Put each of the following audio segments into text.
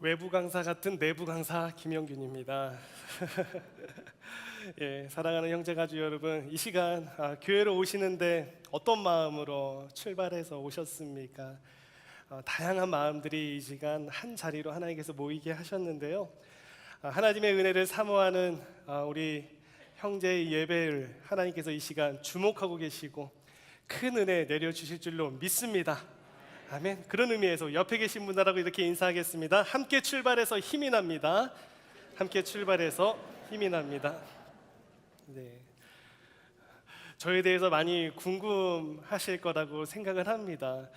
외부 강사 같은 내부 강사 김영균입니다. 예, 사랑하는 형제가족 여러분, 이 시간 교회로 오시는데 어떤 마음으로 출발해서 오셨습니까? 다양한 마음들이 이 시간 한 자리로 하나님께서 모이게 하셨는데요. 하나님의 은혜를 사모하는 우리 형제의 예배를 하나님께서 이 시간 주목하고 계시고 큰 은혜 내려주실 줄로 믿습니다. 아멘. 그런 의미에서 옆에 계신 분들하고 이렇게 인사하겠습니다. 함께 출발해서 힘이 납니다. 함께 출발해서 힘이 납니다. 네. 저에 대해서 많이 궁금하실 거라고 생각을 합니다.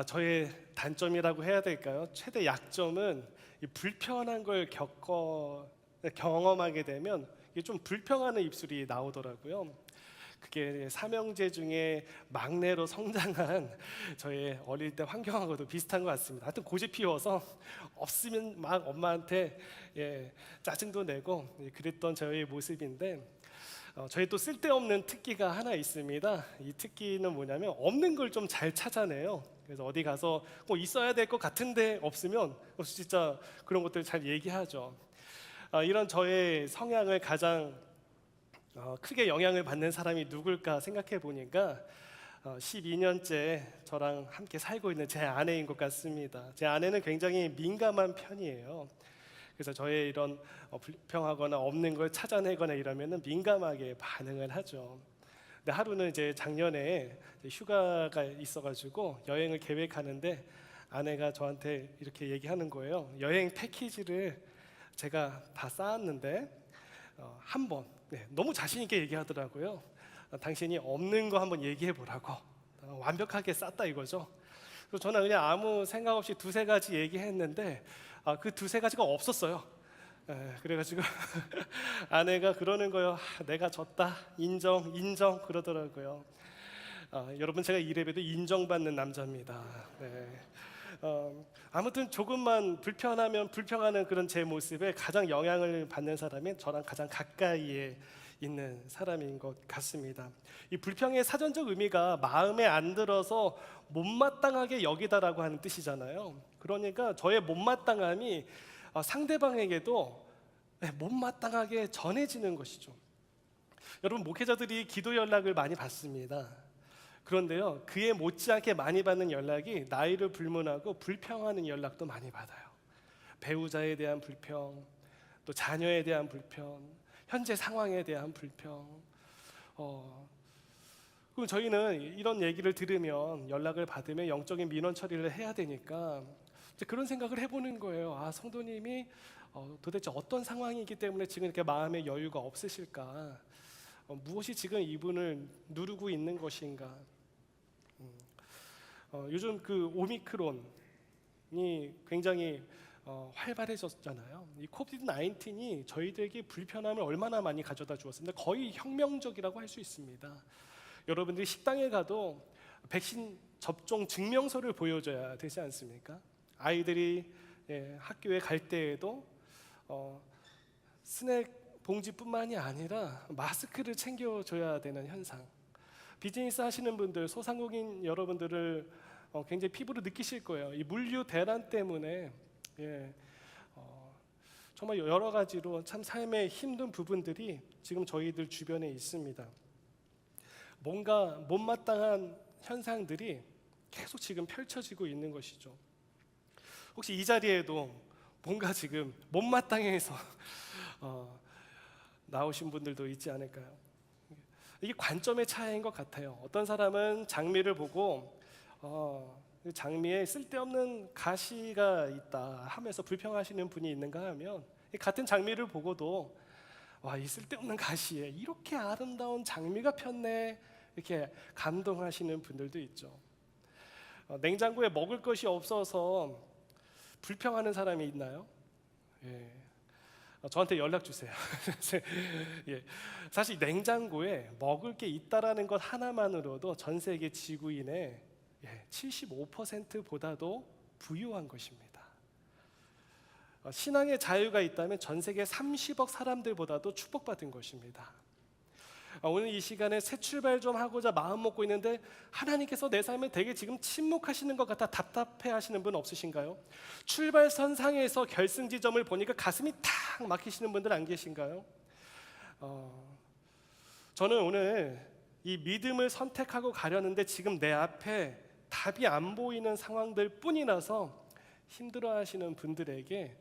저의 단점이라고 해야 될까요? 최대 약점은 이 불편한 걸 경험하게 되면 이게 좀 불평하는 입술이 나오더라고요. 그게 삼형제 중에 막내로 성장한 저의 어릴 때 환경하고도 비슷한 것 같습니다. 하여튼 고집 피워서 없으면 막 엄마한테 짜증도 내고 그랬던 저의 모습인데, 저희 또 쓸데없는 특기가 하나 있습니다. 이 특기는 뭐냐면 없는 걸 좀 잘 찾아내요. 그래서 어디 가서 꼭 있어야 될 것 같은데 없으면 진짜 그런 것들 잘 얘기하죠. 이런 저의 성향을 가장 크게 영향을 받는 사람이 누굴까 생각해 보니까 12년째 저랑 함께 살고 있는 제 아내인 것 같습니다. 제 아내는 굉장히 민감한 편이에요. 그래서 저의 이런 불평하거나 없는 걸 찾아내거나 이러면은 민감하게 반응을 하죠. 근데 하루는 이제 작년에 휴가가 있어가지고 여행을 계획하는데 아내가 저한테 이렇게 얘기하는 거예요. 여행 패키지를 제가 다 쌓았는데 한번 너무 자신 있게 얘기하더라고요. 당신이 없는 거 한번 얘기해 보라고. 완벽하게 쌌다 이거죠. 그래서 저는 그냥 아무 생각 없이 두세 가지 얘기했는데 그 두세 가지가 없었어요. 그래가지고 아내가 그러는 거예요. 내가 졌다. 인정 그러더라고요. 여러분, 제가 이래봬도 인정받는 남자입니다. 네. 아무튼 조금만 불편하면 불평하는 그런 제 모습에 가장 영향을 받는 사람이 저랑 가장 가까이에 있는 사람인 것 같습니다. 이 불평의 사전적 의미가 마음에 안 들어서 못마땅하게 여기다라고 하는 뜻이잖아요. 그러니까 저의 못마땅함이 상대방에게도 못마땅하게 전해지는 것이죠. 여러분, 목회자들이 기도 연락을 많이 받습니다. 그런데요, 그에 못지않게 많이 받는 연락이 나이를 불문하고 불평하는 연락도 많이 받아요. 배우자에 대한 불평, 또 자녀에 대한 불평, 현재 상황에 대한 불평. 그럼 저희는 이런 얘기를 들으면, 연락을 받으면 영적인 민원 처리를 해야 되니까 이제 그런 생각을 해보는 거예요. 성도님이 도대체 어떤 상황이기 때문에 지금 이렇게 마음의 여유가 없으실까? 무엇이 지금 이분을 누르고 있는 것인가? 요즘 그 오미크론이 굉장히 활발해졌잖아요. 이 코비드 19이 저희들에게 불편함을 얼마나 많이 가져다 주었습니다. 거의 혁명적이라고 할 수 있습니다. 여러분들이 식당에 가도 백신 접종 증명서를 보여줘야 되지 않습니까? 아이들이 학교에 갈 때에도 스낵 봉지뿐만이 아니라 마스크를 챙겨줘야 되는 현상. 비즈니스 하시는 분들, 소상공인 여러분들을 굉장히 피부로 느끼실 거예요. 이 물류 대란 때문에 정말 여러 가지로 참 삶의 힘든 부분들이 지금 저희들 주변에 있습니다. 뭔가 못마땅한 현상들이 계속 지금 펼쳐지고 있는 것이죠. 혹시 이 자리에도 뭔가 지금 못마땅해서 나오신 분들도 있지 않을까요? 이게 관점의 차이인 것 같아요. 어떤 사람은 장미를 보고 장미에 쓸데없는 가시가 있다 하면서 불평하시는 분이 있는가 하면, 같은 장미를 보고도 이 쓸데없는 가시에 이렇게 아름다운 장미가 폈네, 이렇게 감동하시는 분들도 있죠. 냉장고에 먹을 것이 없어서 불평하는 사람이 있나요? 저한테 연락 주세요. 사실 냉장고에 먹을 게 있다라는 것 하나만으로도 전 세계 지구인의 75%보다도 부유한 것입니다. 신앙의 자유가 있다면 전 세계 30억 사람들보다도 축복받은 것입니다. 오늘 이 시간에 새 출발 좀 하고자 마음 먹고 있는데 하나님께서 내 삶에 되게 지금 침묵하시는 것 같아 답답해 하시는 분 없으신가요? 출발선상에서 결승 지점을 보니까 가슴이 탁 막히시는 분들 안 계신가요? 저는 오늘 이 믿음을 선택하고 가려는데 지금 내 앞에 답이 안 보이는 상황들 뿐이라서 힘들어하시는 분들에게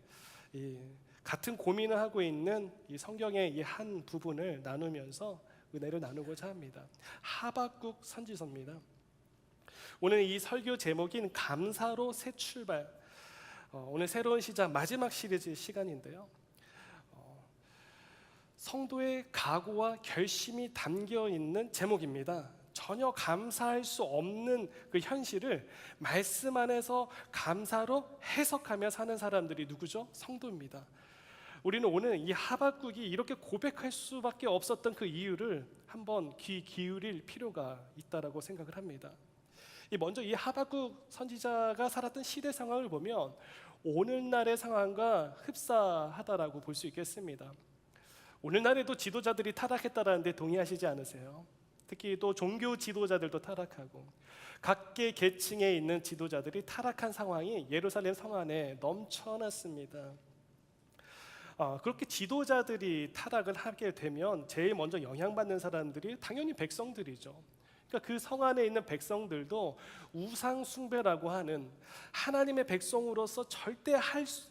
이 같은 고민을 하고 있는 이 성경의 이 한 부분을 나누면서 은혜를 나누고자 합니다. 하박국 선지서입니다. 오늘 이 설교 제목인 감사로 새 출발. 오늘 새로운 시작 마지막 시리즈 시간인데요. 성도의 각오와 결심이 담겨 있는 제목입니다. 전혀 감사할 수 없는 그 현실을 말씀 안에서 감사로 해석하며 사는 사람들이 누구죠? 성도입니다. 우리는 오늘 이 하박국이 이렇게 고백할 수밖에 없었던 그 이유를 한번 귀 기울일 필요가 있다라고 생각을 합니다. 먼저 이 하박국 선지자가 살았던 시대 상황을 보면 오늘날의 상황과 흡사하다라고 볼 수 있겠습니다. 오늘날에도 지도자들이 타락했다라는데 동의하시지 않으세요? 특히 또 종교 지도자들도 타락하고 각계 계층에 있는 지도자들이 타락한 상황이 예루살렘 성 안에 넘쳐났습니다. 그렇게 지도자들이 타락을 하게 되면 제일 먼저 영향받는 사람들이 당연히 백성들이죠. 그러니까 그 성 안에 있는 백성들도 우상 숭배라고 하는 하나님의 백성으로서 절대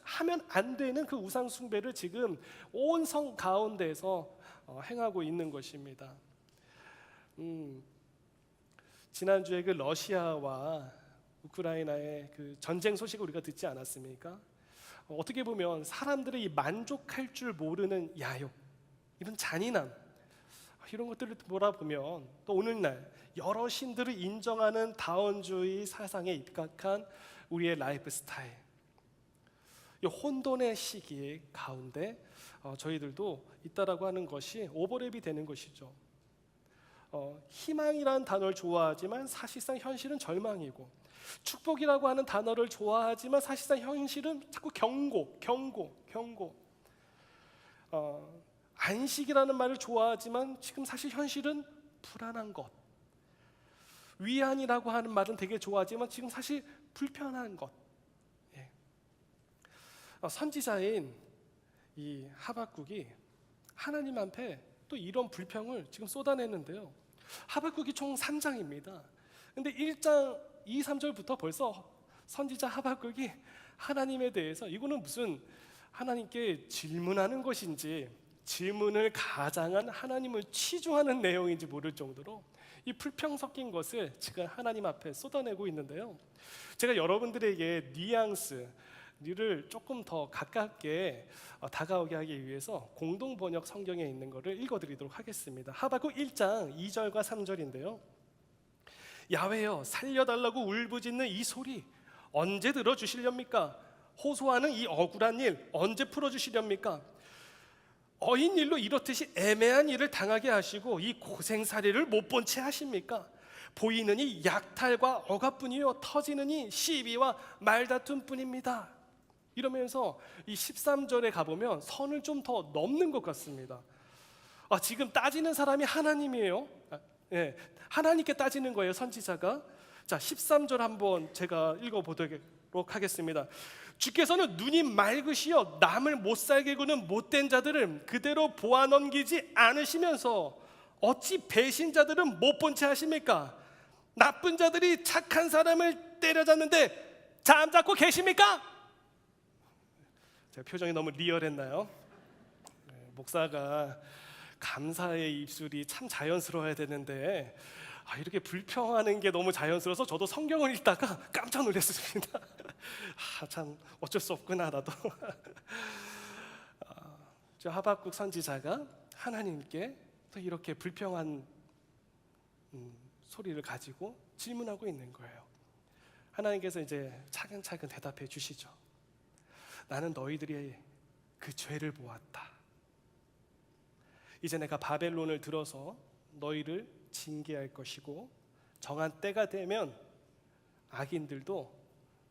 하면 안 되는 그 우상 숭배를 지금 온 성 가운데에서 행하고 있는 것입니다. 지난주에 그 러시아와 우크라이나의 그 전쟁 소식을 우리가 듣지 않았습니까? 어떻게 보면 사람들의 이 만족할 줄 모르는 야욕, 이런 잔인함, 이런 것들을 돌아보면 또 오늘날 여러 신들을 인정하는 다원주의 사상에 입각한 우리의 라이프 스타일, 이 혼돈의 시기 가운데 저희들도 있다라고 하는 것이 오버랩이 되는 것이죠. 희망이라는 단어를 좋아하지만 사실상 현실은 절망이고, 축복이라고 하는 단어를 좋아하지만 사실상 현실은 자꾸 경고. 안식이라는 말을 좋아하지만 지금 사실 현실은 불안한 것. 위안이라고 하는 말은 되게 좋아하지만 지금 사실 불편한 것. 선지자인 이 하박국이 하나님 앞에 또 이런 불평을 지금 쏟아내는데요. 하박국이 총 3장입니다. 근데 1장 2, 3절부터 벌써 선지자 하박국이 하나님에 대해서 이거는 무슨 하나님께 질문하는 것인지 질문을 가장한 하나님을 치중하는 내용인지 모를 정도로 이 불평 섞인 것을 지금 하나님 앞에 쏟아내고 있는데요. 제가 여러분들에게 뉘앙스를 조금 더 가깝게 다가오게 하기 위해서 공동 번역 성경에 있는 것을 읽어드리도록 하겠습니다. 하박국 1장 2절과 3절인데요. 야훼여, 살려달라고 울부짖는 이 소리 언제 들어주시렵니까? 호소하는 이 억울한 일 언제 풀어주시렵니까? 어인 일로 이렇듯이 애매한 일을 당하게 하시고 이 고생살이를 못 본 채 하십니까? 보이느니 약탈과 억압뿐이요 터지느니 시비와 말다툼뿐입니다. 이러면서 이 13절에 가보면 선을 좀 더 넘는 것 같습니다. 지금 따지는 사람이 하나님이에요. 하나님께 따지는 거예요, 선지자가. 자, 13절 한번 제가 읽어보도록 하겠습니다. 주께서는 눈이 맑으시어 남을 못살게 구는 못된 자들은 그대로 보아 넘기지 않으시면서 어찌 배신자들은 못 본 채 하십니까? 나쁜 자들이 착한 사람을 때려잡는데 잠자코 계십니까? 제 표정이 너무 리얼했나요? 목사가 감사의 입술이 참 자연스러워야 되는데 이렇게 불평하는 게 너무 자연스러워서 저도 성경을 읽다가 깜짝 놀랐습니다. 참 어쩔 수 없구나 나도. 저 하박국 선지자가 하나님께 또 이렇게 불평한 소리를 가지고 질문하고 있는 거예요. 하나님께서 이제 차근차근 대답해 주시죠. 나는 너희들의 그 죄를 보았다. 이제 내가 바벨론을 들어서 너희를 징계할 것이고 정한 때가 되면 악인들도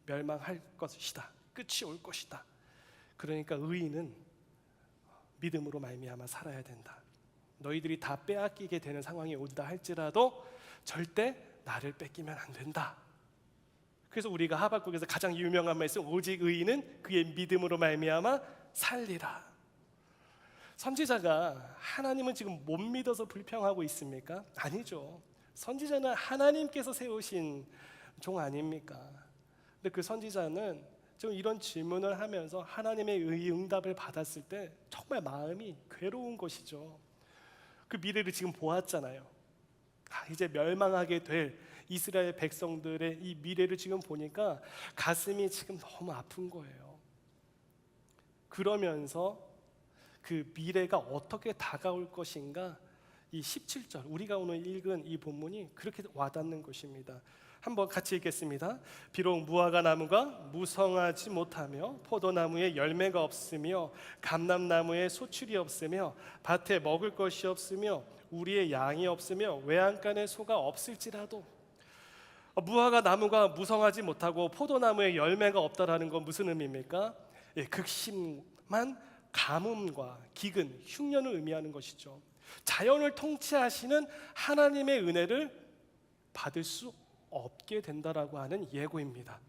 멸망할 것이다. 끝이 올 것이다. 그러니까 의인은 믿음으로 말미암아 살아야 된다. 너희들이 다 빼앗기게 되는 상황이 온다 할지라도 절대 나를 뺏기면 안 된다. 그래서 우리가 하박국에서 가장 유명한 말씀, 오직 의인은 그의 믿음으로 말미암아 살리라. 선지자가 하나님은 지금 못 믿어서 불평하고 있습니까? 아니죠. 선지자는 하나님께서 세우신 종 아닙니까? 근데 그 선지자는 좀 이런 질문을 하면서 하나님의 응답을 받았을 때 정말 마음이 괴로운 것이죠. 그 미래를 지금 보았잖아요. 이제 멸망하게 될 이스라엘 백성들의 이 미래를 지금 보니까 가슴이 지금 너무 아픈 거예요. 그러면서 그 미래가 어떻게 다가올 것인가, 이 17절 우리가 오늘 읽은 이 본문이 그렇게 와닿는 것입니다. 한번 같이 읽겠습니다. 비록 무화과 나무가 무성하지 못하며 포도나무에 열매가 없으며 감람나무에 소출이 없으며 밭에 먹을 것이 없으며 우리의 양이 없으며 외양간에 소가 없을지라도, 무화과 나무가 무성하지 못하고 포도나무에 열매가 없다라는 건 무슨 의미입니까? 극심한 가뭄과 기근, 흉년을 의미하는 것이죠. 자연을 통치하시는 하나님의 은혜를 받을 수 없게 된다라고 하는 예고입니다.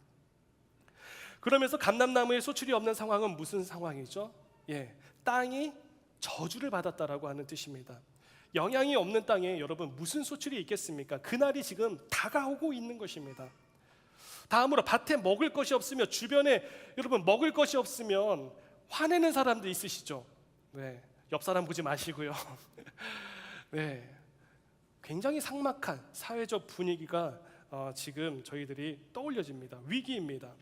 그러면서 감람나무에 소출이 없는 상황은 무슨 상황이죠? 땅이 저주를 받았다라고 하는 뜻입니다. 영양이 없는 땅에 여러분 무슨 소출이 있겠습니까? 그날이 지금 다가오고 있는 것입니다. 다음으로 밭에 먹을 것이 없으며, 주변에 여러분 먹을 것이 없으면 화내는 사람도 있으시죠? 옆 사람 보지 마시고요. 굉장히 삭막한 사회적 분위기가 지금 저희들이 떠올려집니다. 위기입니다.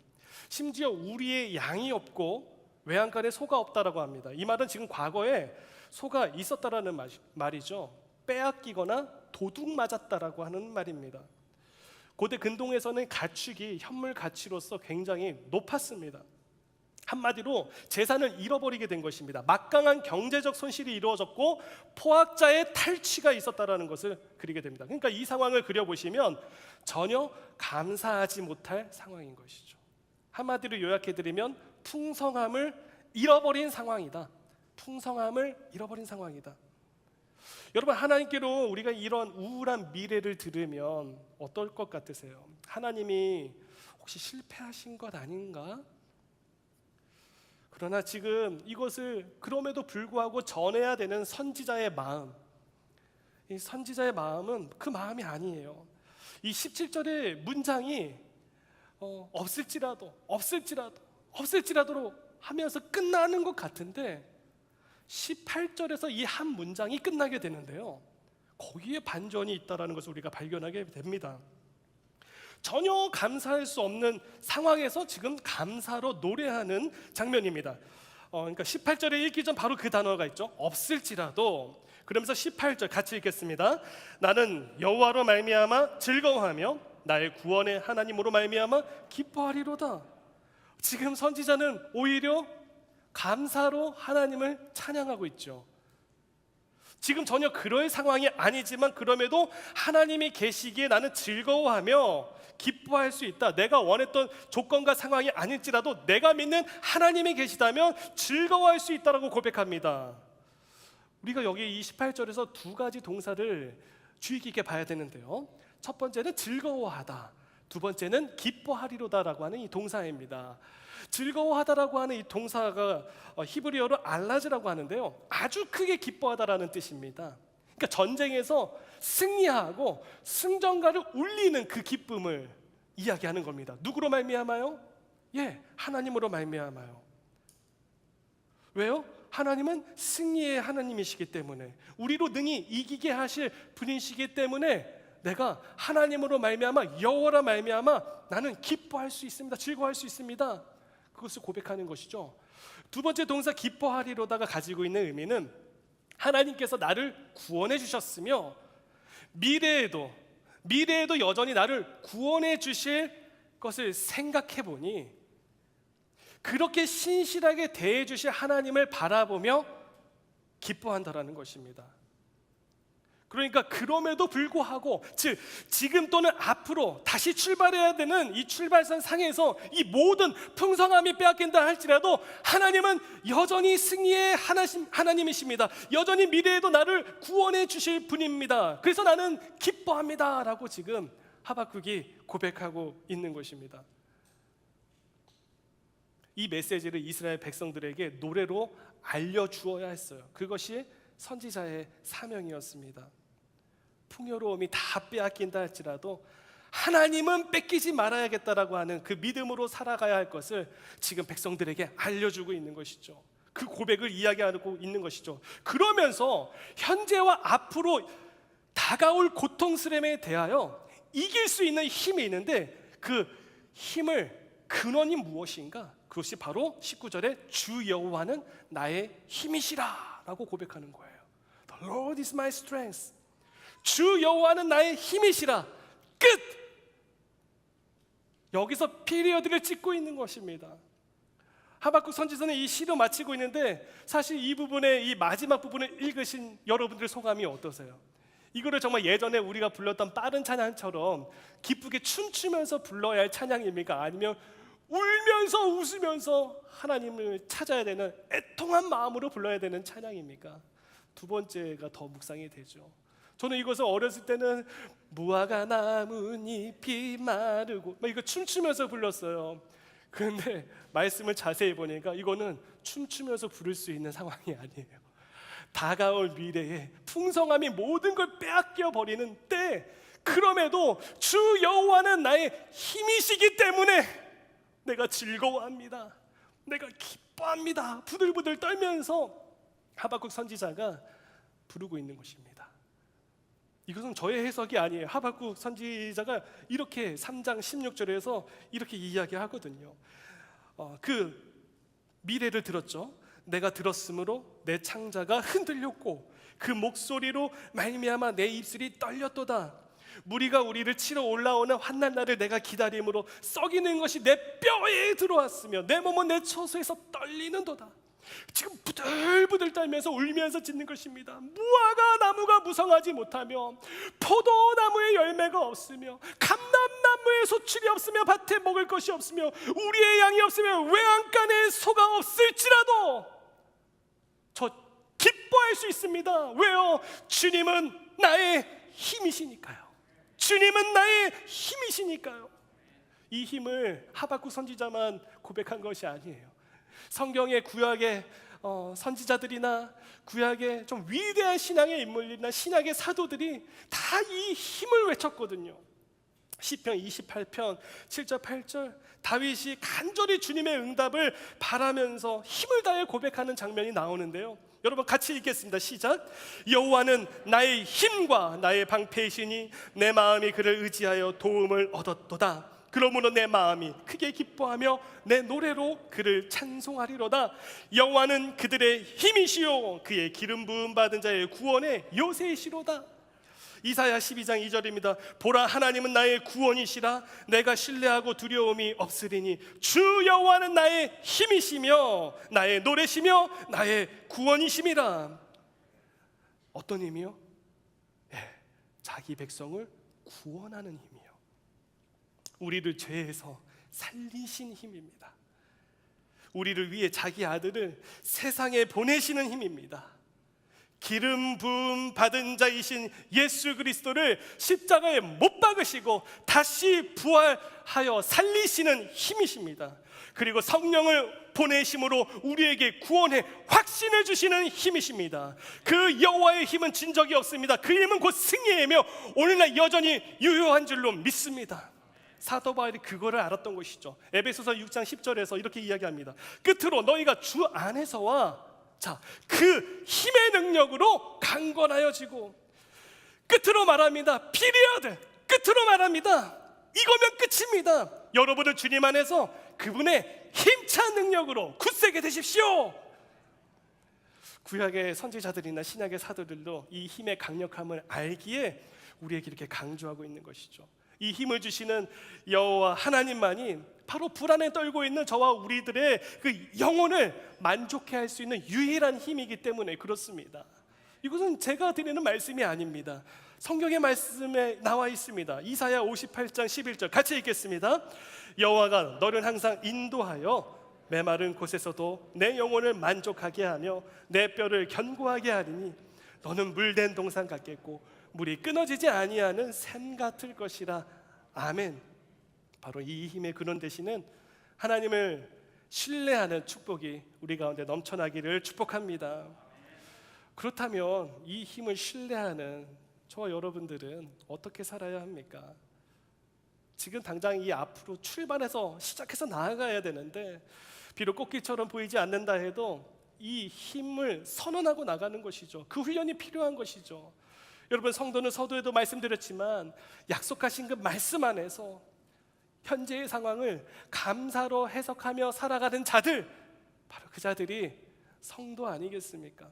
심지어 우리의 양이 없고 외양간에 소가 없다라고 합니다. 이 말은 지금 과거에 소가 있었다라는 말이죠. 빼앗기거나 도둑 맞았다라고 하는 말입니다. 고대 근동에서는 가축이 현물 가치로서 굉장히 높았습니다. 한마디로 재산을 잃어버리게 된 것입니다. 막강한 경제적 손실이 이루어졌고 포악자의 탈취가 있었다라는 것을 그리게 됩니다. 그러니까 이 상황을 그려보시면 전혀 감사하지 못할 상황인 것이죠. 한마디로 요약해드리면 풍성함을 잃어버린 상황이다. 풍성함을 잃어버린 상황이다. 여러분, 하나님께로 우리가 이런 우울한 미래를 들으면 어떨 것 같으세요? 하나님이 혹시 실패하신 것 아닌가? 그러나 지금 이것을 그럼에도 불구하고 전해야 되는 선지자의 마음, 이 선지자의 마음은 그 마음이 아니에요. 이 17절의 문장이 없을지라도 하면서 끝나는 것 같은데 18절에서 이 한 문장이 끝나게 되는데요, 거기에 반전이 있다는 것을 우리가 발견하게 됩니다. 전혀 감사할 수 없는 상황에서 지금 감사로 노래하는 장면입니다. 그러니까 18절에 읽기 전 바로 그 단어가 있죠. 없을지라도. 그러면서 18절 같이 읽겠습니다. 나는 여호와로 말미암아 즐거워하며 나의 구원의 하나님으로 말미암아 기뻐하리로다. 지금 선지자는 오히려 감사로 하나님을 찬양하고 있죠. 지금 전혀 그럴 상황이 아니지만 그럼에도 하나님이 계시기에 나는 즐거워하며 기뻐할 수 있다. 내가 원했던 조건과 상황이 아닐지라도 내가 믿는 하나님이 계시다면 즐거워할 수 있다라고 고백합니다. 우리가 여기 이 18절에서 두 가지 동사를 주의 깊게 봐야 되는데요, 첫 번째는 즐거워하다, 두 번째는 기뻐하리로다라고 하는 이 동사입니다. 즐거워하다라고 하는 이 동사가 히브리어로 알라즈라고 하는데요, 아주 크게 기뻐하다라는 뜻입니다. 그러니까 전쟁에서 승리하고 승전가를 울리는 그 기쁨을 이야기하는 겁니다. 누구로 말미암아요? 하나님으로 말미암아요. 왜요? 하나님은 승리의 하나님이시기 때문에, 우리로 능히 이기게 하실 분이시기 때문에 내가 하나님으로 말미암아, 여호와로 말미암아 나는 기뻐할 수 있습니다. 즐거워할 수 있습니다. 그것을 고백하는 것이죠. 두 번째 동사 기뻐하리로다가 가지고 있는 의미는 하나님께서 나를 구원해 주셨으며 미래에도 여전히 나를 구원해 주실 것을 생각해 보니 그렇게 신실하게 대해 주실 하나님을 바라보며 기뻐한다라는 것입니다. 그러니까 그럼에도 불구하고, 즉 지금 또는 앞으로 다시 출발해야 되는 이 출발선 상에서 이 모든 풍성함이 빼앗긴다 할지라도 하나님은 여전히 승리의 하나님이십니다. 여전히 미래에도 나를 구원해 주실 분입니다. 그래서 나는 기뻐합니다 라고 지금 하박국이 고백하고 있는 것입니다. 이 메시지를 이스라엘 백성들에게 노래로 알려주어야 했어요. 그것이 선지자의 사명이었습니다. 풍요로움이 다 빼앗긴다 할지라도 하나님은 뺏기지 말아야겠다라고 하는 그 믿음으로 살아가야 할 것을 지금 백성들에게 알려주고 있는 것이죠. 그 고백을 이야기하고 있는 것이죠. 그러면서 현재와 앞으로 다가올 고통스러움에 대하여 이길 수 있는 힘이 있는데, 그 힘을 근원이 무엇인가? 그것이 바로 19절에 주 여호와는 나의 힘이시라 라고 고백하는 거예요. The Lord is my strength. 주 여호와는 나의 힘이시라. 끝! 여기서 피리어드를 찍고 있는 것입니다. 하박국 선지자는 이 시로 마치고 있는데, 사실 이 부분의 이 마지막 부분을 읽으신 여러분들의 소감이 어떠세요? 이거를 정말 예전에 우리가 불렀던 빠른 찬양처럼 기쁘게 춤추면서 불러야 할 찬양입니까? 아니면 울면서 웃으면서 하나님을 찾아야 되는 애통한 마음으로 불러야 되는 찬양입니까? 두 번째가 더 묵상이 되죠. 저는 이것을 어렸을 때는 무화과 나뭇잎이 마르고 이거 춤추면서 불렀어요. 그런데 말씀을 자세히 보니까 이거는 춤추면서 부를 수 있는 상황이 아니에요. 다가올 미래에 풍성함이 모든 걸 빼앗겨 버리는 때, 그럼에도 주 여호와는 나의 힘이시기 때문에 내가 즐거워합니다. 내가 기뻐합니다. 부들부들 떨면서 하박국 선지자가 부르고 있는 것입니다. 이것은 저의 해석이 아니에요. 하박국 선지자가 이렇게 3장 16절에서 이렇게 이야기하거든요. 그 미래를 들었죠. 내가 들었으므로 내 창자가 흔들렸고 그 목소리로 말미암아 내 입술이 떨렸도다. 무리가 우리를 치러 올라오는 환난 날을 내가 기다림으로 썩이는 것이 내 뼈에 들어왔으며 내 몸은 내 처소에서 떨리는도다. 지금 부들부들 떨면서 울면서 짓는 것입니다. 무화과 나무가 무성하지 못하며 포도나무에 열매가 없으며 감람나무에 소출이 없으며 밭에 먹을 것이 없으며 우리의 양이 없으며 외양간에 소가 없을지라도 저 기뻐할 수 있습니다. 왜요? 주님은 나의 힘이시니까요. 주님은 나의 힘이시니까요. 이 힘을 하박국 선지자만 고백한 것이 아니에요. 성경의 구약의 선지자들이나 구약의 좀 위대한 신앙의 인물이나 신약의 사도들이 다 이 힘을 외쳤거든요. 시편 28편 7절 8절 다윗이 간절히 주님의 응답을 바라면서 힘을 다해 고백하는 장면이 나오는데요. 여러분 같이 읽겠습니다. 시작. 여호와는 나의 힘과 나의 방패이시니 내 마음이 그를 의지하여 도움을 얻었도다. 그러므로 내 마음이 크게 기뻐하며 내 노래로 그를 찬송하리로다. 여호와는 그들의 힘이시요 그의 기름 부음 받은 자의 구원의 요새이시로다. 이사야 12장 2절입니다. 보라, 하나님은 나의 구원이시라. 내가 신뢰하고 두려움이 없으리니 주 여호와는 나의 힘이시며 나의 노래시며 나의 구원이심이라. 어떤 힘이요? 자기 백성을 구원하는 힘이요. 우리를 죄에서 살리신 힘입니다. 우리를 위해 자기 아들을 세상에 보내시는 힘입니다. 기름 부음 받은 자이신 예수 그리스도를 십자가에 못 박으시고 다시 부활하여 살리시는 힘이십니다. 그리고 성령을 보내심으로 우리에게 구원의 확신을 주시는 힘이십니다. 그 여호와의 힘은 진 적이 없습니다. 그 힘은 곧 승리이며 오늘날 여전히 유효한 줄로 믿습니다. 사도 바울이 그거를 알았던 것이죠. 에베소서 6장 10절에서 이렇게 이야기합니다. 끝으로 너희가 주 안에서와 그 힘의 능력으로 강건하여지고, 끝으로 말합니다. 피리어드, 끝으로 말합니다. 이거면 끝입니다. 여러분은 주님 안에서 그분의 힘찬 능력으로 굳세게 되십시오. 구약의 선지자들이나 신약의 사도들도 이 힘의 강력함을 알기에 우리에게 이렇게 강조하고 있는 것이죠. 이 힘을 주시는 여호와 하나님만이 바로 불안에 떨고 있는 저와 우리들의 그 영혼을 만족해 할 수 있는 유일한 힘이기 때문에 그렇습니다. 이것은 제가 드리는 말씀이 아닙니다. 성경의 말씀에 나와 있습니다. 이사야 58장 11절 같이 읽겠습니다. 여호와가 너를 항상 인도하여 메마른 곳에서도 내 영혼을 만족하게 하며 내 뼈를 견고하게 하리니 너는 물된 동산 같겠고 물이 끊어지지 아니하는 샘 같을 것이라. 아멘. 바로 이 힘의 근원 되시는 하나님을 신뢰하는 축복이 우리 가운데 넘쳐나기를 축복합니다. 그렇다면 이 힘을 신뢰하는 저와 여러분들은 어떻게 살아야 합니까? 지금 당장 이 앞으로 출발해서 시작해서 나아가야 되는데, 비록 꽃길처럼 보이지 않는다 해도 이 힘을 선언하고 나가는 것이죠. 그 훈련이 필요한 것이죠. 여러분, 성도는 서두에도 말씀드렸지만 약속하신 그 말씀 안에서 현재의 상황을 감사로 해석하며 살아가는 자들, 바로 그 자들이 성도 아니겠습니까?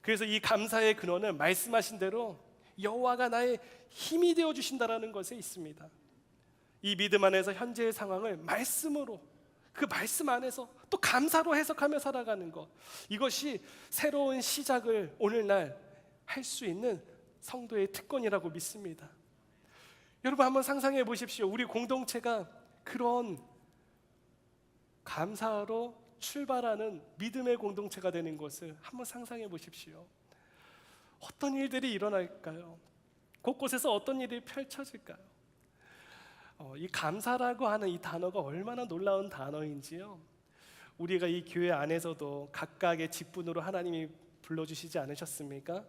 그래서 이 감사의 근원은 말씀하신 대로 여호와가 나의 힘이 되어 주신다라는 것에 있습니다. 이 믿음 안에서 현재의 상황을 말씀으로, 그 말씀 안에서 또 감사로 해석하며 살아가는 것, 이것이 새로운 시작을 오늘날 할 수 있는 성도의 특권이라고 믿습니다. 여러분, 한번 상상해 보십시오. 우리 공동체가 그런 감사로 출발하는 믿음의 공동체가 되는 것을 한번 상상해 보십시오. 어떤 일들이 일어날까요? 곳곳에서 어떤 일이 펼쳐질까요? 이 감사라고 하는 이 단어가 얼마나 놀라운 단어인지요. 우리가 이 교회 안에서도 각각의 직분으로 하나님이 불러주시지 않으셨습니까?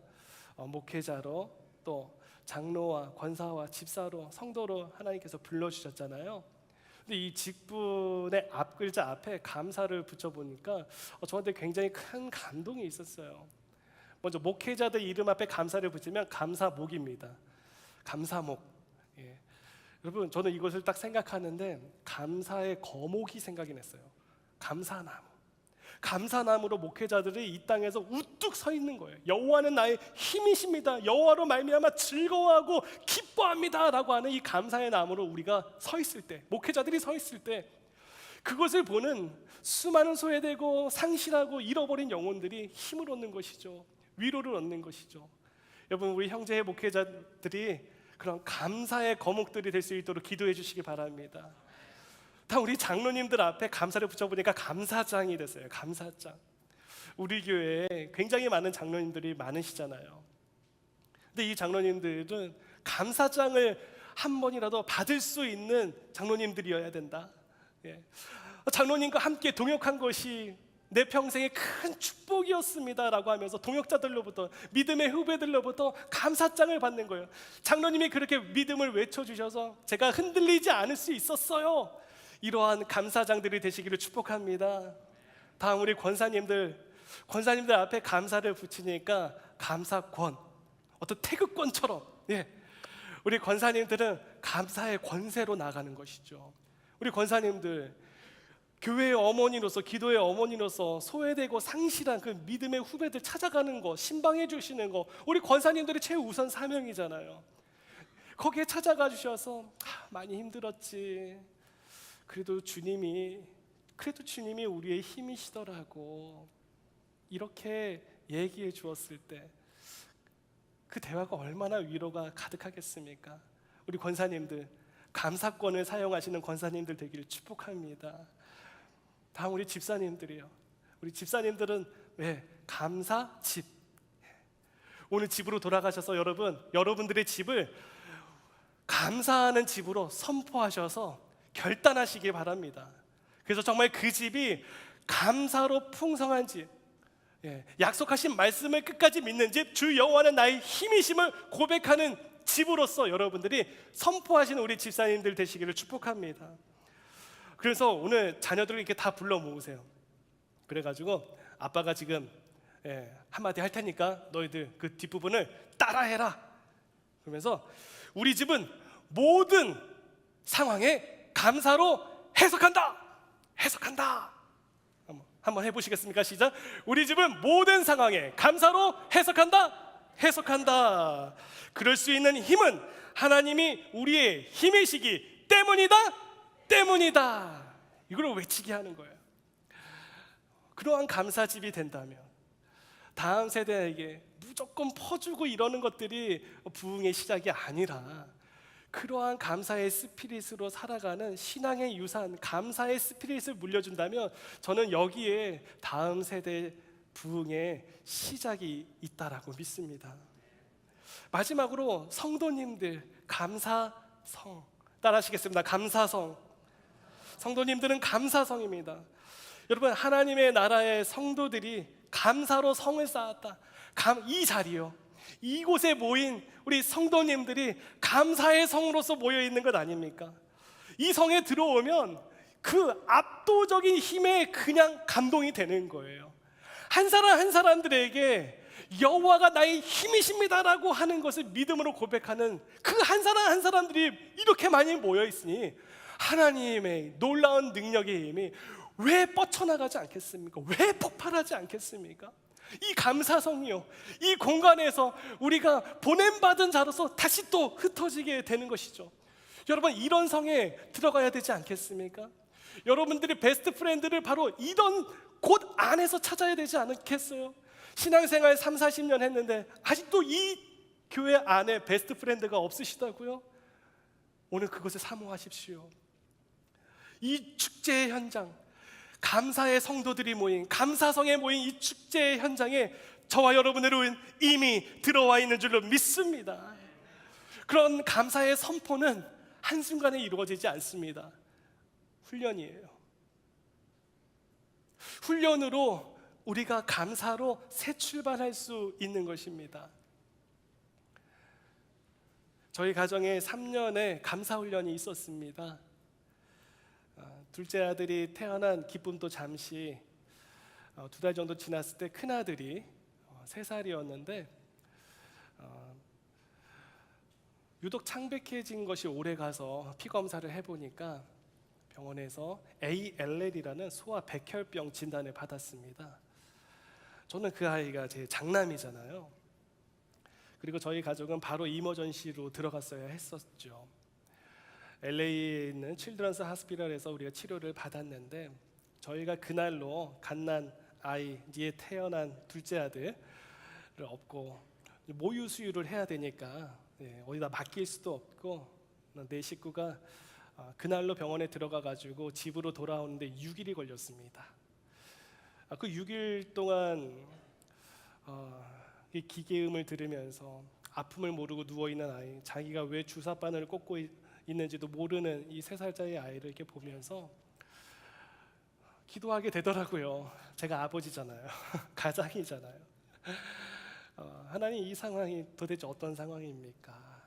목회자로, 또 장로와 권사와 집사로, 성도로 하나님께서 불러주셨잖아요. 근데 이 직분의 앞글자 앞에 감사를 붙여보니까 저한테 굉장히 큰 감동이 있었어요. 먼저 목회자들 이름 앞에 감사를 붙이면 감사목입니다. 감사목. 예. 여러분, 저는 이것을 딱 생각하는데 감사의 거목이 생각이 났어요. 감사나무. 감사나무로 목회자들이 이 땅에서 우뚝 서 있는 거예요. 여호와는 나의 힘이십니다. 여호와로 말미암아 즐거워하고 기뻐합니다 라고 하는 이 감사의 나무로 우리가 서 있을 때, 목회자들이 서 있을 때, 그것을 보는 수많은 소외되고 상실하고 잃어버린 영혼들이 힘을 얻는 것이죠. 위로를 얻는 것이죠. 여러분, 우리 형제의 목회자들이 그런 감사의 거목들이 될 수 있도록 기도해 주시기 바랍니다. 다 우리 장로님들 앞에 감사를 붙여보니까 감사장이 됐어요. 감사장. 우리 교회에 굉장히 많은 장로님들이 많으시잖아요. 근데 이 장로님들은 감사장을 한 번이라도 받을 수 있는 장로님들이어야 된다. 예. 장로님과 함께 동역한 것이 내 평생의 큰 축복이었습니다 라고 하면서 동역자들로부터, 믿음의 후배들로부터 감사장을 받는 거예요. 장로님이 그렇게 믿음을 외쳐주셔서 제가 흔들리지 않을 수 있었어요. 이러한 감사장들이 되시기를 축복합니다. 다음 우리 권사님들 앞에 감사를 붙이니까 감사권, 어떤 태극권처럼, 예, 우리 권사님들은 감사의 권세로 나가는 것이죠. 우리 권사님들, 교회의 어머니로서, 기도의 어머니로서 소외되고 상실한 그 믿음의 후배들 찾아가는 거, 신방해 주시는 거, 우리 권사님들의 최우선 사명이잖아요. 거기에 찾아가 주셔서 많이 힘들었지, 그래도 주님이 우리의 힘이시더라고, 이렇게 얘기해 주었을 때 그 대화가 얼마나 위로가 가득하겠습니까? 우리 권사님들, 감사권을 사용하시는 권사님들 되기를 축복합니다. 다음 우리 집사님들이요. 우리 집사님들은 왜? 감사집. 오늘 집으로 돌아가셔서 여러분들의 집을 감사하는 집으로 선포하셔서 결단하시기 바랍니다. 그래서 정말 그 집이 감사로 풍성한 집, 예, 약속하신 말씀을 끝까지 믿는 집, 주 여호와는 나의 힘이심을 고백하는 집으로서 여러분들이 선포하시는 우리 집사님들 되시기를 축복합니다. 그래서 오늘 자녀들을 이렇게 다 불러 모으세요. 그래가지고 아빠가 지금 한마디 할 테니까 너희들 그 뒷부분을 따라해라. 그러면서 우리 집은 모든 상황에 감사로 해석한다. 한번 해보시겠습니까? 시작. 우리 집은 모든 상황에 감사로 해석한다. 그럴 수 있는 힘은 하나님이 우리의 힘이시기 때문이다. 이걸 외치게 하는 거예요. 그러한 감사집이 된다면 다음 세대에게 무조건 퍼주고 이러는 것들이 부흥의 시작이 아니라 그러한 감사의 스피릿으로 살아가는 신앙의 유산, 감사의 스피릿을 물려준다면 저는 여기에 다음 세대 부흥의 시작이 있다라고 믿습니다. 마지막으로 성도님들, 감사성 따라하시겠습니다. 감사성. 성도님들은 감사성입니다. 여러분, 하나님의 나라의 성도들이 감사로 성을 쌓았다. 이 자리요, 이곳에 모인 우리 성도님들이 감사의 성으로서 모여 있는 것 아닙니까? 이 성에 들어오면 그 압도적인 힘에 그냥 감동이 되는 거예요. 한 사람 한 사람들에게 여호와가 나의 힘이십니다라고 하는 것을 믿음으로 고백하는 그 한 사람 한 사람들이 이렇게 많이 모여 있으니 하나님의 놀라운 능력의 힘이 왜 뻗쳐나가지 않겠습니까? 왜 폭발하지 않겠습니까? 이 감사성이요, 이 공간에서 우리가 보냄받은 자로서 다시 또 흩어지게 되는 것이죠. 여러분, 이런 성에 들어가야 되지 않겠습니까? 여러분들이 베스트 프렌드를 바로 이런 곳 안에서 찾아야 되지 않겠어요? 신앙생활 3, 40년 했는데 아직도 이 교회 안에 베스트 프렌드가 없으시다고요? 오늘 그것을 사모하십시오. 이 축제의 현장, 감사의 성도들이 모인, 감사성에 모인 이 축제의 현장에 저와 여러분들은 이미 들어와 있는 줄로 믿습니다. 그런 감사의 선포는 한순간에 이루어지지 않습니다. 훈련이에요. 훈련으로 우리가 감사로 새 출발할 수 있는 것입니다. 저희 가정에 3년의 감사훈련이 있었습니다. 둘째 아들이 태어난 기쁨도 잠시 2달 정도 지났을 때 큰아들이 3살이었는데 유독 창백해진 것이 오래가서 피검사를 해보니까 병원에서 ALL이라는 소아 백혈병 진단을 받았습니다. 저는 그 아이가 제 장남이잖아요. 그리고 저희 가족은 바로 이머전시로 들어갔어야 했었죠. LA에 있는 칠드런스 하스피럴에서 우리가 치료를 받았는데 저희가 그날로 갓난 아이, 이제 태어난 둘째 아들을 업고 모유 수유를 해야 되니까 어디다 맡길 수도 없고 내 식구가 그날로 병원에 들어가 가지고 집으로 돌아오는데 6일이 걸렸습니다. 그 6일 동안 이 기계음을 들으면서 아픔을 모르고 누워있는 아이, 자기가 왜 주사바늘을 꽂고 있는지도 모르는 이 3살짜리 아이를 이렇게 보면서 기도하게 되더라고요. 제가 아버지잖아요. 가장이잖아요. 하나님, 이 상황이 도대체 어떤 상황입니까?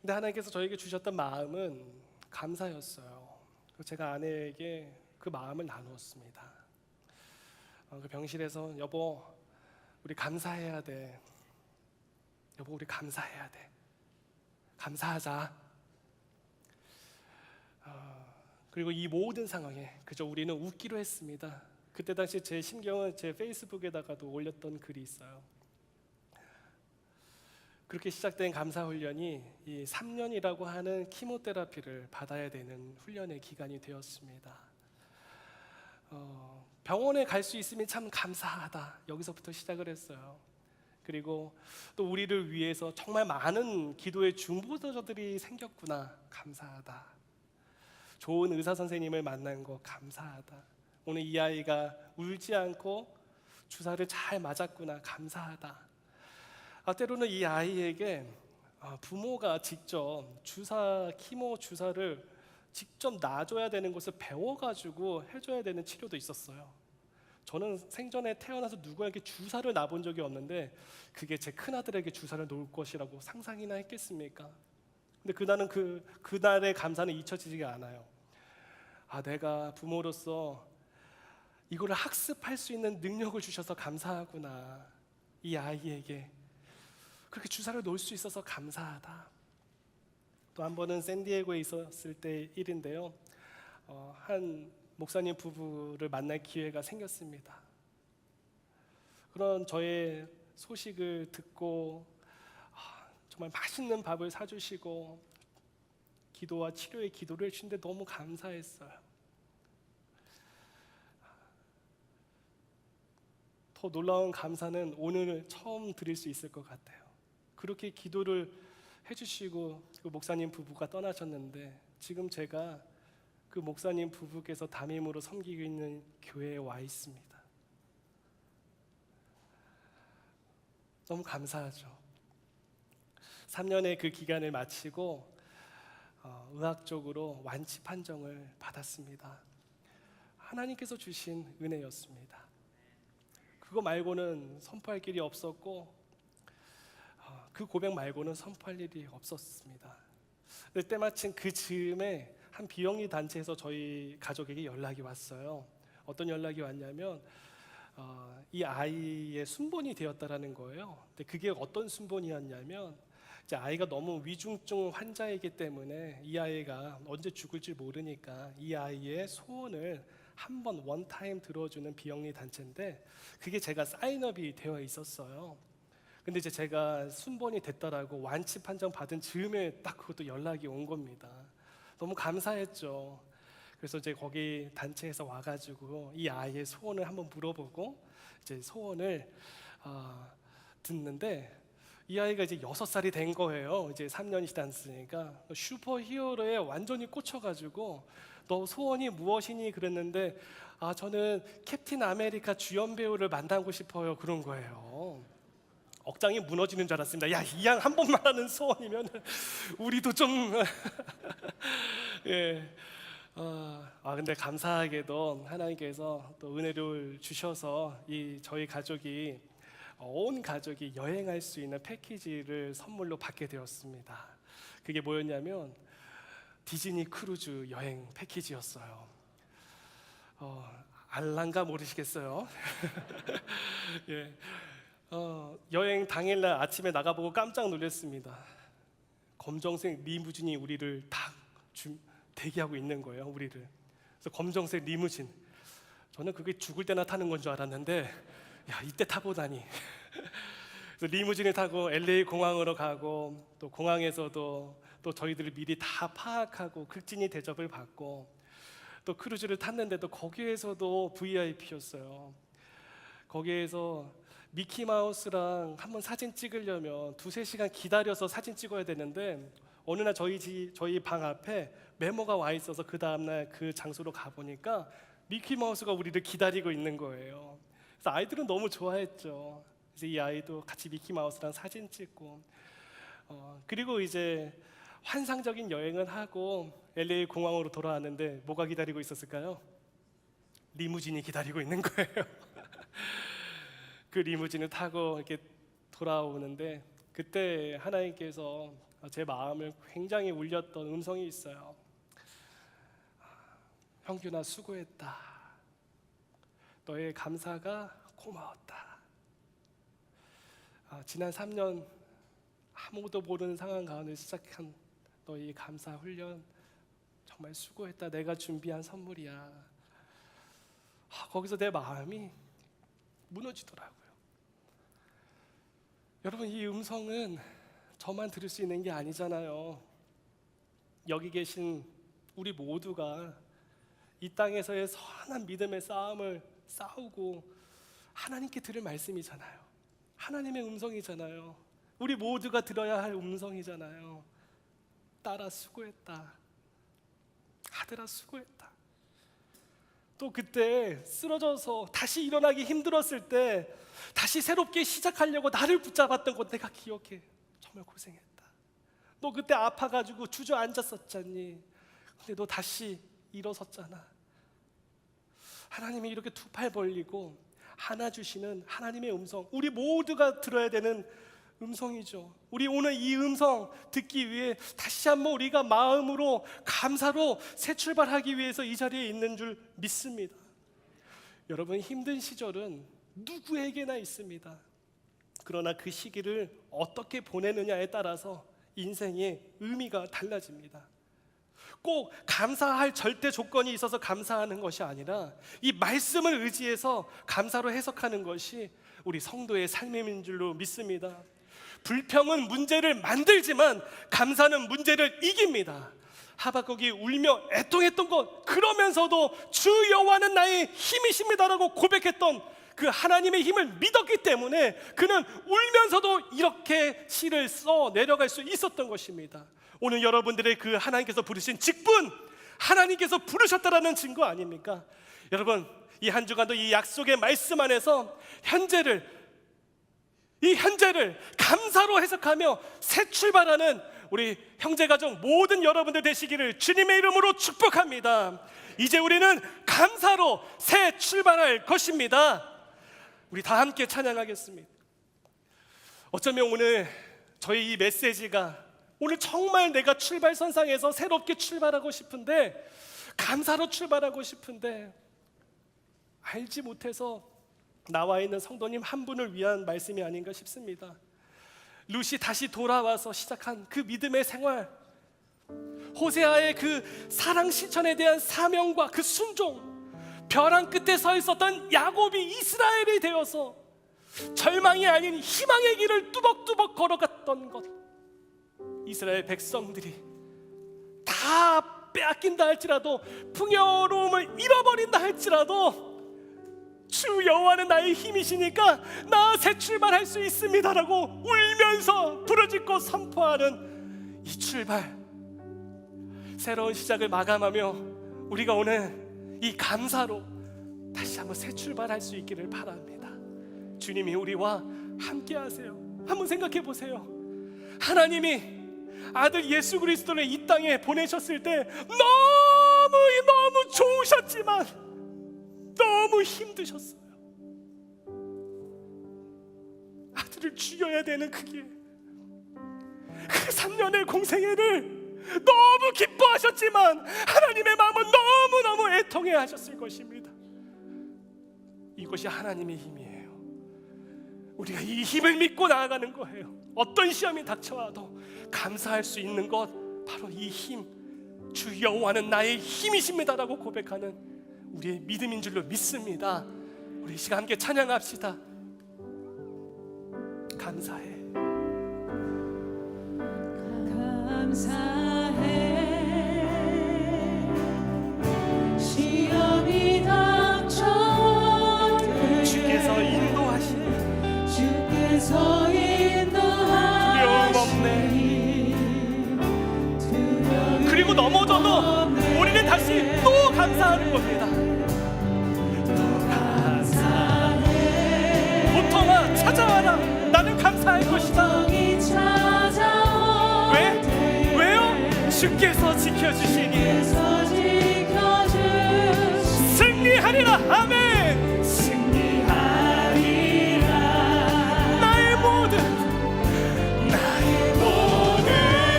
근데 하나님께서 저에게 주셨던 마음은 감사였어요. 제가 아내에게 그 마음을 나누었습니다. 그 병실에서 여보, 우리 감사해야 돼. 여보, 우리 감사해야 돼. 감사하자. 그리고 이 모든 상황에 그저 우리는 웃기로 했습니다. 그때 당시 제 심경은 제 페이스북에다가도 올렸던 글이 있어요. 그렇게 시작된 감사훈련이 이 3년이라고 하는 키모테라피를 받아야 되는 훈련의 기간이 되었습니다. 병원에 갈 수 있으면 참 감사하다, 여기서부터 시작을 했어요. 그리고 또 우리를 위해서 정말 많은 기도의 중보자들이 생겼구나, 감사하다. 좋은 의사 선생님을 만난 거 감사하다. 오늘 이 아이가 울지 않고 주사를 잘 맞았구나, 감사하다. 때로는 이 아이에게 부모가 직접 키모 주사를 직접 놔줘야 되는 것을 배워가지고 해줘야 되는 치료도 있었어요. 저는 생전에 태어나서 누구에게 주사를 놔본 적이 없는데 그게 제 큰아들에게 주사를 놓을 것이라고 상상이나 했겠습니까? 근데 그날의 감사는 잊혀지지가 않아요. 내가 부모로서 이거를 학습할 수 있는 능력을 주셔서 감사하구나. 이 아이에게 그렇게 주사를 놓을 수 있어서 감사하다. 또 한 번은 샌디에고에 있었을 때 일인데요. 한 목사님 부부를 만날 기회가 생겼습니다. 그런 저의 소식을 듣고 정말 맛있는 밥을 사주시고 기도와 치료의 기도를 해주신데 너무 감사했어요. 더 놀라운 감사는 오늘 처음 드릴 수 있을 것 같아요. 그렇게 기도를 해주시고 그 목사님 부부가 떠나셨는데 지금 제가 그 목사님 부부께서 담임으로 섬기고 있는 교회에 와 있습니다. 너무 감사하죠. 3년의 그 기간을 마치고 의학적으로 완치 판정을 받았습니다. 하나님께서 주신 은혜였습니다. 그거 말고는 선포할 길이 없었고 그 고백 말고는 선포할 일이 없었습니다. 때마침 그 즈음에 한 비영리 단체에서 저희 가족에게 연락이 왔어요. 어떤 연락이 왔냐면 이 아이의 순본이 되었다라는 거예요. 근데 그게 어떤 순본이었냐면 이제 아이가 너무 위중증 환자이기 때문에 이 아이가 언제 죽을지 모르니까 이 아이의 소원을 한번 원타임 들어주는 비영리 단체인데 그게 제가 사인업이 되어 있었어요. 근데 이제 제가 순본이 됐다라고 완치 판정 받은 즈음에 딱 그것도 연락이 온 겁니다. 너무 감사했죠. 그래서 이제 거기 단체에서 와가지고 이 아이의 소원을 한번 물어보고 이제 소원을 듣는데 이 아이가 이제 6살이 된 거예요. 이제 3년이 지났으니까 슈퍼히어로에 완전히 꽂혀가지고 너 소원이 무엇이니 그랬는데 저는 캡틴 아메리카 주연 배우를 만나고 싶어요 그런 거예요. 억장이 무너지는 줄 알았습니다. 야, 이 양 한 번만 하는 소원이면 우리도 좀 예. 근데 감사하게도 하나님께서 또 은혜를 주셔서 저희 가족이 온 가족이 여행할 수 있는 패키지를 선물로 받게 되었습니다. 그게 뭐였냐면 디즈니 크루즈 여행 패키지였어요. 알란가 모르시겠어요? 예. 여행 당일날 아침에 나가보고 깜짝 놀랐습니다. 검정색 리무진이 우리를 다 대기하고 있는 거예요. 우리를. 그래서 검정색 리무진. 저는 그게 죽을 때나 타는 건 줄 알았는데 야, 이때 타보다니. 그래서 리무진을 타고 LA 공항으로 가고 또 공항에서도 또 저희들을 미리 다 파악하고 극진히 대접을 받고 또 크루즈를 탔는데도 거기에서도 VIP였어요. 거기에서 미키마우스랑 한번 사진 찍으려면 2-3시간 기다려서 사진 찍어야 되는데 어느 날 저희 방 앞에 메모가 와 있어서 그 다음날 그 장소로 가보니까 미키마우스가 우리를 기다리고 있는 거예요. 그래서 아이들은 너무 좋아했죠. 그래서 이 아이도 같이 미키마우스랑 사진 찍고 그리고 이제 환상적인 여행을 하고 LA 공항으로 돌아왔는데 뭐가 기다리고 있었을까요? 리무진이 기다리고 있는 거예요. 그 리무진을 타고 이렇게 돌아오는데 그때 하나님께서 제 마음을 굉장히 울렸던 음성이 있어요. 형균아 수고했다. 너의 감사가 고마웠다. 지난 3년 아무도 모르는 상황 가운데 시작한 너의 감사 훈련 정말 수고했다. 내가 준비한 선물이야. 거기서 내 마음이 무너지더라고요. 여러분, 이 음성은 저만 들을 수 있는 게 아니잖아요. 여기 계신 우리 모두가 이 땅에서의 선한 믿음의 싸움을 싸우고 하나님께 들을 말씀이잖아요. 하나님의 음성이잖아요. 우리 모두가 들어야 할 음성이잖아요. 딸아 수고했다. 아들아 수고했다. 또 그때 쓰러져서 다시 일어나기 힘들었을 때 다시 새롭게 시작하려고 나를 붙잡았던 것 내가 기억해. 정말 고생했다. 너 그때 아파가지고 주저앉았었잖니. 근데 너 다시 일어섰잖아. 하나님이 이렇게 두 팔 벌리고 안아주시는 하나님의 음성, 우리 모두가 들어야 되는 음성이죠. 우리 오늘 이 음성 듣기 위해 다시 한번 우리가 마음으로 감사로 새 출발하기 위해서 이 자리에 있는 줄 믿습니다. 여러분, 힘든 시절은 누구에게나 있습니다. 그러나 그 시기를 어떻게 보내느냐에 따라서 인생의 의미가 달라집니다. 꼭 감사할 절대 조건이 있어서 감사하는 것이 아니라 이 말씀을 의지해서 감사로 해석하는 것이 우리 성도의 삶인 줄로 믿습니다. 불평은 문제를 만들지만 감사는 문제를 이깁니다. 하박국이 울며 애통했던 것, 그러면서도 주 여호와는 나의 힘이십니다라고 고백했던 그 하나님의 힘을 믿었기 때문에 그는 울면서도 이렇게 시를 써 내려갈 수 있었던 것입니다. 오늘 여러분들의 그 하나님께서 부르신 직분, 하나님께서 부르셨다라는 증거 아닙니까? 여러분, 이 한 주간도 이 약속의 말씀 안에서 이 현재를 감사로 해석하며 새 출발하는 우리 형제가족 모든 여러분들 되시기를 주님의 이름으로 축복합니다. 이제 우리는 감사로 새 출발할 것입니다. 우리 다 함께 찬양하겠습니다. 어쩌면 오늘 저희 이 메시지가 오늘 정말 내가 출발선상에서 새롭게 출발하고 싶은데, 감사로 출발하고 싶은데 알지 못해서 나와 있는 성도님 한 분을 위한 말씀이 아닌가 싶습니다. 룻이 다시 돌아와서 시작한 그 믿음의 생활, 호세아의 그 사랑 실천에 대한 사명과 그 순종, 벼랑 끝에 서 있었던 야곱이 이스라엘이 되어서 절망이 아닌 희망의 길을 뚜벅뚜벅 걸어갔던 것, 이스라엘 백성들이 다 빼앗긴다 할지라도, 풍요로움을 잃어버린다 할지라도 주 여호와는 나의 힘이시니까 나 새 출발할 수 있습니다라고 울면서 부르짖고 선포하는 이 출발, 새로운 시작을 마감하며 우리가 오늘 이 감사로 다시 한번 새 출발할 수 있기를 바랍니다. 주님이 우리와 함께 하세요. 한번 생각해 보세요. 하나님이 아들 예수 그리스도를 이 땅에 보내셨을 때 너무 좋으셨지만 너무 힘드셨어요. 아들을 죽여야 되는 그 3년의 공생애를 너무 기뻐하셨지만 하나님의 마음은 너무너무 애통해 하셨을 것입니다. 이것이 하나님의 힘이에요. 우리가 이 힘을 믿고 나아가는 거예요. 어떤 시험이 닥쳐와도 감사할 수 있는 것, 바로 이 힘, 주 여호와는 나의 힘이십니다라고 고백하는 우리의 믿음인 줄로 믿습니다. 우리 이 시간 함께 찬양합시다. 감사해, 감사해. 시험이 닥쳐도 주께서 인도하시니 주께서 두려움 없네. 그리고 넘어져도 우리는 다시 또 감사하는 겁니다. 또 감사해. 고통아 찾아와라, 나는 감사할 것이다. 왜요? 주께서 지켜주시니 승리하리라. 아멘. 승리하리라. 나의 모든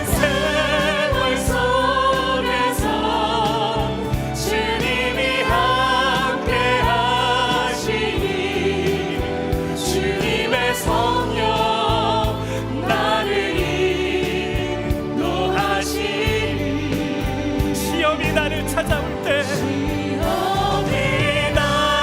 생활 속에서 주님이 함께 하시니 주님의 성령 나를 인도하시니, 시험이 나를 찾아올 때, 시험이 나를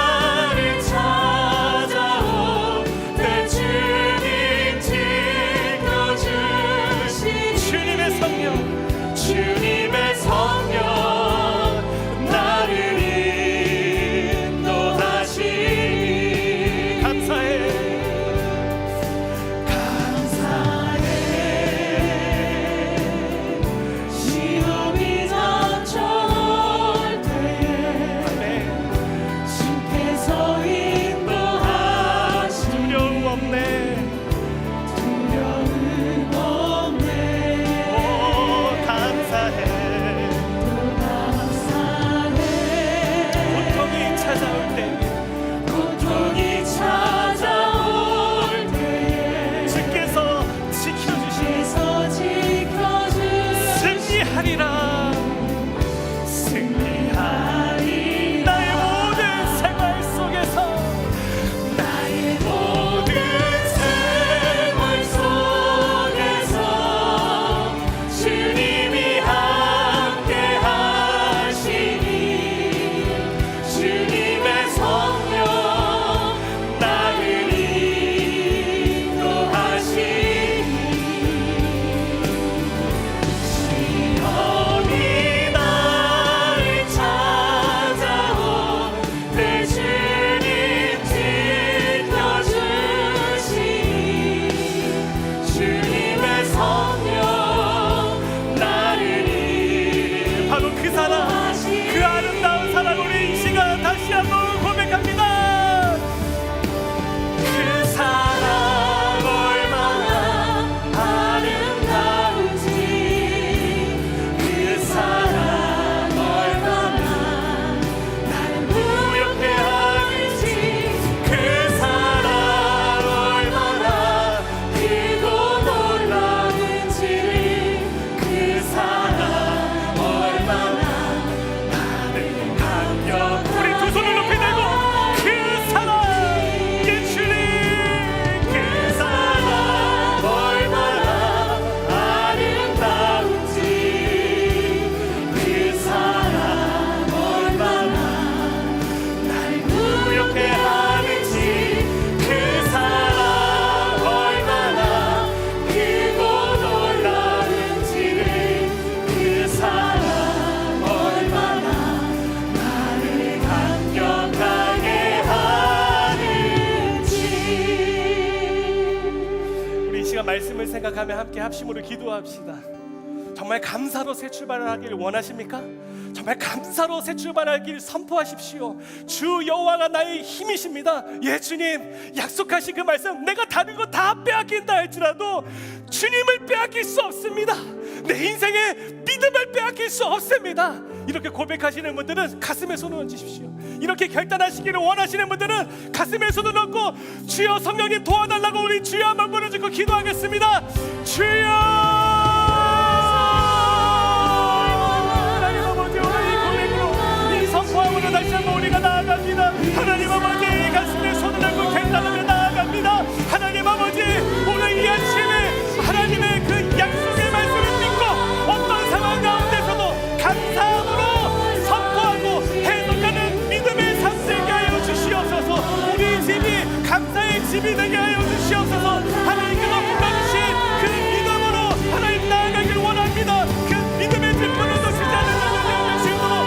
시간 말씀을 생각하며 함께 합심으로 기도합시다. 정말 감사로 새 출발을 하길 원하십니까? 정말 감사로 새 출발하길 선포하십시오. 주 여호와가 나의 힘이십니다. 예, 주님 약속하신 그 말씀, 내가 다른 거 다 빼앗긴다 할지라도 주님을 빼앗길 수 없습니다. 내 인생에 믿음을 빼앗길 수 없습니다. 이렇게 고백하시는 분들은 가슴에 손을 얹으십시오. 이렇게 결단하시기를 원하시는 분들은 가슴에 손을 얹고 주여 성령님 도와달라고 우리 주여 한번 부르짖고 기도하겠습니다. 주여, 선포함으로 다시 한번 우리가 나아갑니다. 하나님 아버지, 가슴에 손을 얹고 결단하며 나아갑니다. 하나님 아버지, 오늘 이 아침에 하나님의 그 약속의 말씀을 믿고 어떤 상황 가운데서도 감사함으로 선포하고 해석하는 믿음의 삶 되게 하여 주시옵소서. 우리 집이 감사의 집이 되게 하여 주시옵소서. 하나님께서 불러주신 그 믿음으로 하나님 나아가길 원합니다. 그 믿음의 뒷문을 놓치지 않는 자들 되시도록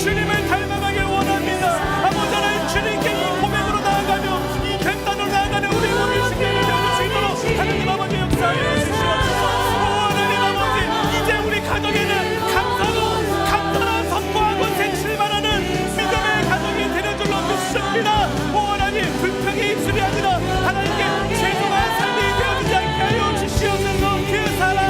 주님을 닮아가길 원합니다. 아버지 하나님, 주님께 이 고백으로 나아가며 이 결단으로 나아가는 우리 모든 시간을 되어주시도록 하나님 아버지 역사하여 주시옵소서. 하나님 아버지, 이제 우리 가정에는 감사로 선포하고 새 출발하는 믿음의 가정이 되는 줄로 믿습니다. 하나님, 불평의 입술이 아니라 하나님께 죄송한 삶이 되어지지 않게 하여 주시옵소서. 그 사랑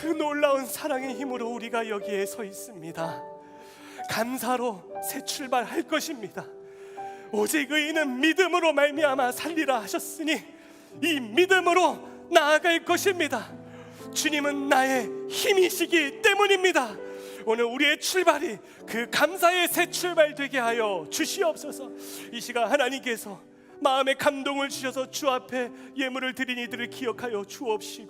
그 놀라운 사랑의 힘으로 우리가 여기에 서 있습니다. 감사로 새 출발할 것입니다. 오직 의인은 믿음으로 말미암아 살리라 하셨으니 이 믿음으로 나아갈 것입니다. 주님은 나의 힘이시기 때문입니다. 오늘 우리의 출발이 그 감사의 새 출발 되게 하여 주시옵소서. 이 시간 하나님께서 마음의 감동을 주셔서 주 앞에 예물을 드린 이들을 기억하여 주옵시고